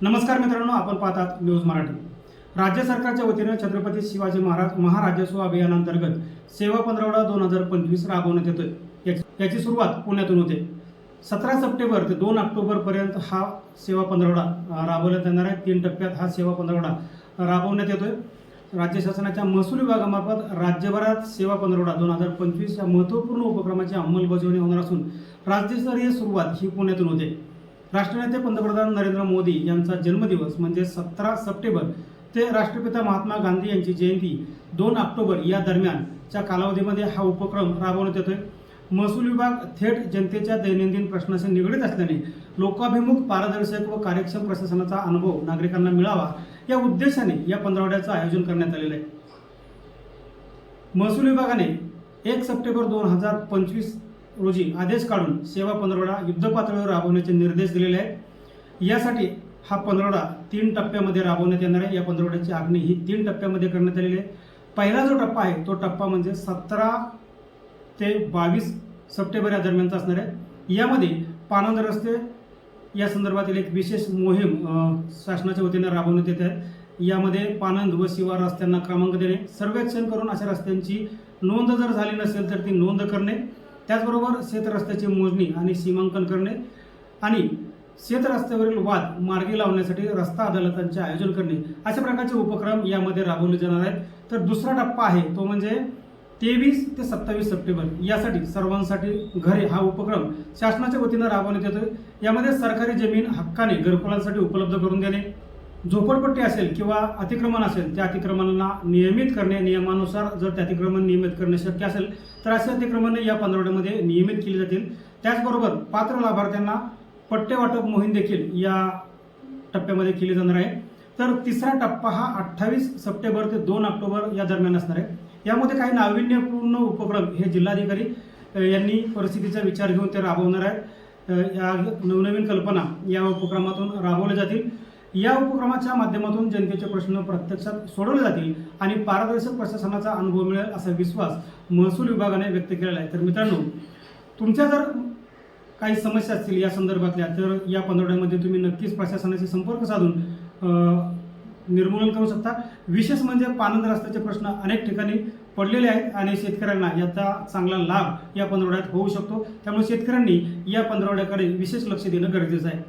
नमस्कार मित्रांनो, आपण पाहतात न्यूज मराठी। राज्य सरकारच्या वतीने छत्रपती शिवाजी महाराज महाराजस्व अभियानांतर्गत सेवा पंधरवडा 2025 राबवण्यात येतोय। याची सुरुवात पुण्यातून होते। 17 सप्टेंबर ते 2 ऑक्टोबर पर्यंत हा सेवा पंधरवडा राबवण्यात येणार आहे। 3 टप्प्यात हा सेवा पंधरवडा राबवण्यात येतोय। राज्य शासनाच्या महसूल विभागामार्फत राज्यभरात सेवा पंधरवडा 2025 या महत्त्वपूर्ण उपक्रमाची अंमलबजावणी होणार असून राज्यस्तरीय सुरुवात ही पुण्यातून होते। राष्ट्रनेते पंतप्रधान नरेंद्र मोदी यांचा जन्मदिवस म्हणजे 17 सप्टेंबर ते राष्ट्रपिता महात्मा गांधी यांची जयंती 2 ऑक्टोबर या दरम्यानच्या कालावधीमध्ये हा उपक्रम राबवण्यात येतोय। महसूल विभाग थेट जनतेच्या दैनंदिन प्रश्नांशी निगडीत असल्याने लोकाभिमुख, पारदर्शक व कार्यक्षम प्रशासनाचा अनुभव नागरिकांना मिळावा या उद्देशाने या पंधरवड्याचं आयोजन करण्यात आलेलं आहे। महसूल विभागाने 1 सप्टेंबर 2025 रोजी आदेश काढून सेवा पंधरवडा युद्धपातळीवर राबवण्याचे निर्देश दिलेले आहेत। यासाठी हा पंधरवडा 3 टप्प्यामध्ये राबवण्यात येणार आहे। या पंधरवड्याची आखणी ही 3 टप्प्यामध्ये करण्यात आलेली आहे। पहिला जो टप्पा आहे तो टप्पा म्हणजे 17 ते 22 सप्टेंबर या दरम्यानचा असणार आहे। यामध्ये पाणंद रस्ते या संदर्भातील एक विशेष मोहीम शासनाच्या वतीने राबवण्यात येत आहे। यामध्ये पाणंद व शिवार रस्त्यांना क्रमांक देणे, सर्वेक्षण करून अशा रस्त्यांची नोंद जर झाली नसेल तर ती नोंद करणे, त्याचबरोबर शेत रस्त्याची मोजणी आणि सीमांकन करणे आणि शेत रस्त्यावरील वाद मार्गी लावण्यासाठी रस्ता अदालतांचे आयोजन करणे, अशा प्रकारचे उपक्रम यामध्ये राबवले जाणार आहेत। तर दुसरा टप्पा आहे तो म्हणजे 23 ते 27 सप्टेंबर यासाठी सर्वांसाठी घरे हा उपक्रम शासनाच्या वतीने राबवण्यात येतोय। यामध्ये सरकारी जमीन हक्काने घरकुलांसाठी उपलब्ध करून देणे, झोपडपट्टी असेल किंवा अतिक्रमण असेल त्या अतिक्रमणांना नियमित करणे, नियमानुसार जर त्या अतिक्रमण नियमित करणे शक्य असेल तर असे अतिक्रमणे या पंधरवड्यामध्ये नियमित केली जातील। त्याचबरोबर पात्र लाभार्थ्यांना पट्टे वाटप मोहीम देखील या टप्प्यामध्ये केली जाणार आहे। तर तिसरा टप्पा हा 28 सप्टेंबर ते 2 ऑक्टोबर या दरम्यान असणार आहे। यामध्ये काही नाविन्यपूर्ण उपक्रम हे जिल्हाधिकारी यांनी परिस्थितीचा विचार घेऊन ते राबवणार आहेत। या नवनवीन कल्पना या उपक्रमातून राबवल्या जातील। या उपक्रमाच्या माध्यमातून जनतेचे प्रश्न प्रत्यक्षात सोडवले जातील आणि पारदर्शक प्रशासनाचा अनुभव मिळेल असा विश्वास महसूल विभागाने व्यक्त केलेला आहे। तर मित्रांनो, तुमच्या जर काही समस्या असतील या संदर्भातल्या तर या पंधरवड्यामध्ये तुम्ही नक्कीच प्रशासनाशी संपर्क साधून निर्मूलन करू शकता। विशेष म्हणजे पाणंद रस्त्याचे प्रश्न अनेक ठिकाणी पडलेले आहेत आणि शेतकऱ्यांना याचा चांगला लाभ या पंधरवड्यात होऊ शकतो। त्यामुळे शेतकऱ्यांनी या पंधरवड्याकडे विशेष लक्ष देणं गरजेचं आहे।